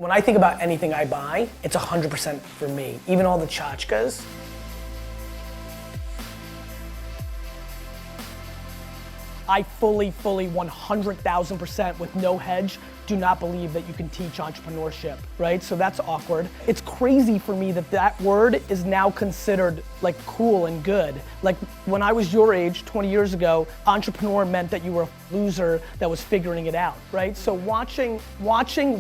When I think about anything I buy, it's 100% for me. Even all the tchotchkes. I fully 100,000% with no hedge do not believe that you can teach entrepreneurship, right? So that's awkward. It's crazy for me that that word is now considered like cool and good. Like when I was your age, 20 years ago, entrepreneur meant that you were a loser that was figuring it out, right? So watching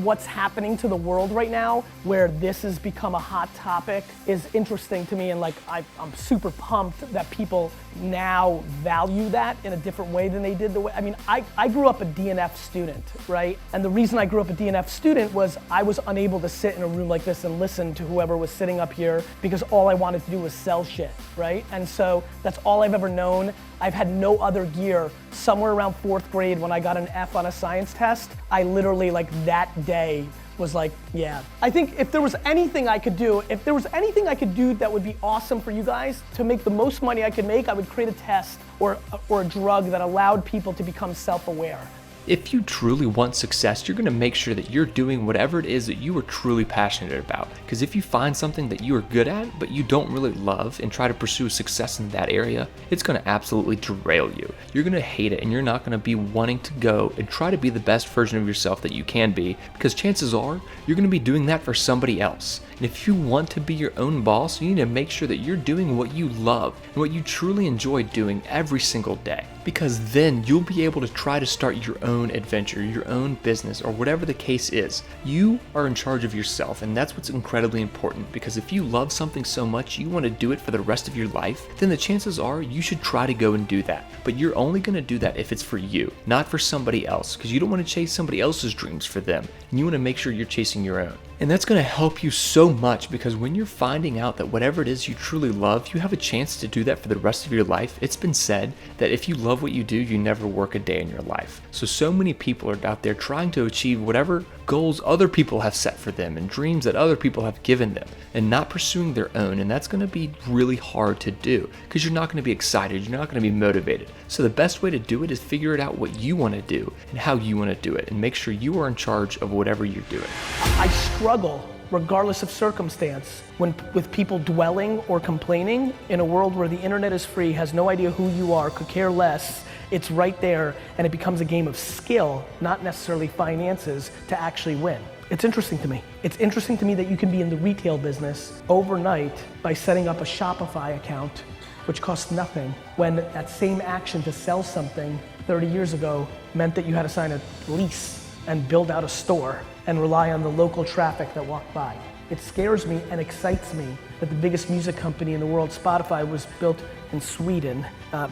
what's happening to the world right now, where this has become a hot topic, is interesting to me, and like I'm super pumped that people now value that in a different way than they did the way. I mean, I grew up a DNF student, right? And the reason I grew up a DNF student was I was unable to sit in a room like this and listen to whoever was sitting up here because all I wanted to do was sell shit, right? And so that's all I've ever known. I've had no other gear. Somewhere around 4th grade when I got an F on a science test, I literally like that day was like, yeah. I think if there was anything I could do, that would be awesome for you guys to make the most money I could make, I would create a test or a drug that allowed people to become self-aware. If you truly want success, you're gonna make sure that you're doing whatever it is that you are truly passionate about. Because if you find something that you are good at, but you don't really love and try to pursue success in that area, it's gonna absolutely derail you. You're gonna hate it and you're not gonna be wanting to go and try to be the best version of yourself that you can be, because chances are you're gonna be doing that for somebody else. And if you want to be your own boss, you need to make sure that you're doing what you love and what you truly enjoy doing every single day. Because then you'll be able to try to start your own adventure, your own business, or whatever the case is. You are in charge of yourself, and that's what's incredibly important, because if you love something so much you want to do it for the rest of your life, then the chances are you should try to go and do that. But you're only going to do that if it's for you, not for somebody else, because you don't want to chase somebody else's dreams for them, and you want to make sure you're chasing your own. And that's going to help you so much, because when you're finding out that whatever it is you truly love, you have a chance to do that for the rest of your life. It's been said that if you love what you do, you never work a day in your life. So many people are out there trying to achieve whatever goals other people have set for them and dreams that other people have given them, and not pursuing their own. And that's going to be really hard to do, because you're not going to be excited, you're not going to be motivated. So the best way to do it is figure it out what you want to do and how you want to do it, and make sure you are in charge of whatever you're doing. I struggle regardless of circumstance with people dwelling or complaining in a world where the internet is free, has no idea who you are, could care less. It's right there, and it becomes a game of skill, not necessarily finances, to actually win. It's interesting to me. It's interesting to me that you can be in the retail business overnight by setting up a Shopify account, which costs nothing, when that same action to sell something 30 years ago meant that you had to sign a lease and build out a store and rely on the local traffic that walked by. It scares me and excites me that the biggest music company in the world, Spotify, was built in Sweden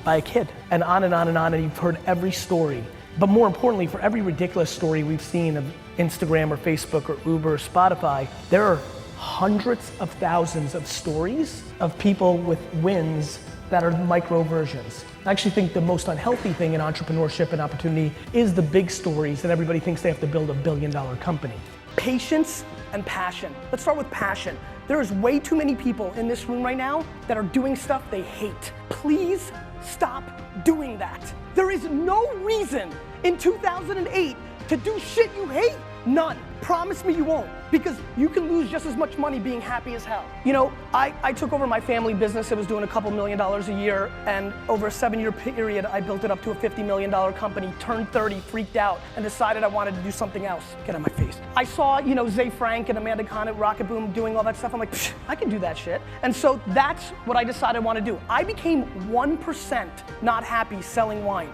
by a kid. And on and on and on, and you've heard every story. But more importantly, for every ridiculous story we've seen of Instagram or Facebook or Uber or Spotify, there are hundreds of thousands of stories of people with wins that are micro versions. I actually think the most unhealthy thing in entrepreneurship and opportunity is the big stories that everybody thinks they have to build $1 billion company. Patience and passion. Let's start with passion. There is way too many people in this room right now that are doing stuff they hate. Please stop doing that. There is no reason in 2008 to do shit you hate. None. Promise me you won't, because you can lose just as much money being happy as hell. You know, I took over my family business. It was doing a couple $1 million a year, and over a 7-year period, I built it up to a $50 million company, turned 30, freaked out, and decided I wanted to do something else. Get on my face. I saw, you know, Zay Frank and Amanda Khan at Rocket Boom doing all that stuff. I'm like, I can do that shit. And so that's what I decided I want to do. I became 1% not happy selling wine.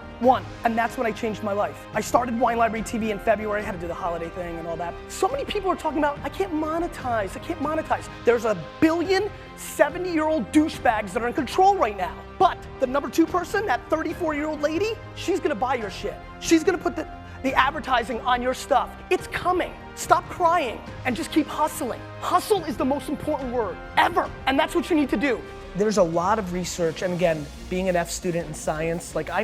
And that's when I changed my life. I started Wine Library TV in February. I had to do the holiday thing and all that. So many people are talking about, I can't monetize. There's 1 billion 70-year-old douchebags that are in control right now. But the number 2 person, that 34-year-old lady, she's gonna buy your shit. She's gonna put the advertising on your stuff. It's coming. Stop crying and just keep hustling. Hustle is the most important word ever, and that's what you need to do. There's a lot of research, and again, being an F student in science, like I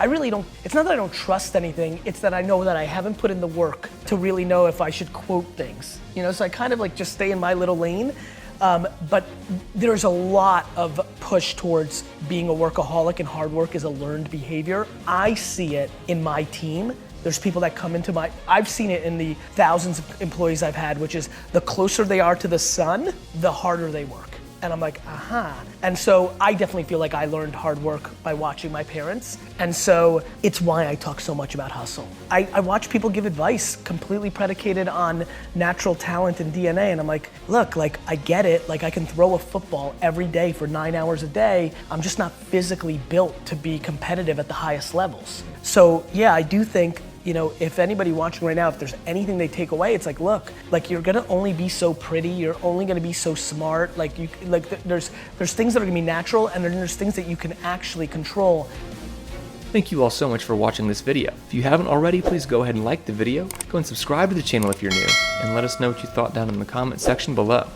really don't, it's not that I don't trust anything, it's that I know that I haven't put in the work to really know if I should quote things. You know, so I kind of like just stay in my little lane. But there's a lot of push towards being a workaholic, and hard work is a learned behavior. I see it in my team There's people that come into I've seen it in the thousands of employees I've had, which is the closer they are to the sun, the harder they work. And I'm like, aha. And so I definitely feel like I learned hard work by watching my parents. And so it's why I talk so much about hustle. I watch people give advice completely predicated on natural talent and DNA. And I'm like, look, like I get it. Like I can throw a football every day for 9 hours a day. I'm just not physically built to be competitive at the highest levels. So yeah, I do think, you know, if anybody watching right now, if there's anything they take away, it's like, look, like you're gonna only be so pretty, you're only gonna be so smart, like there's things that are gonna be natural, and then there's things that you can actually control. Thank you all so much for watching this video. If you haven't already, please go ahead and like the video, go and subscribe to the channel if you're new, and let us know what you thought down in the comment section below.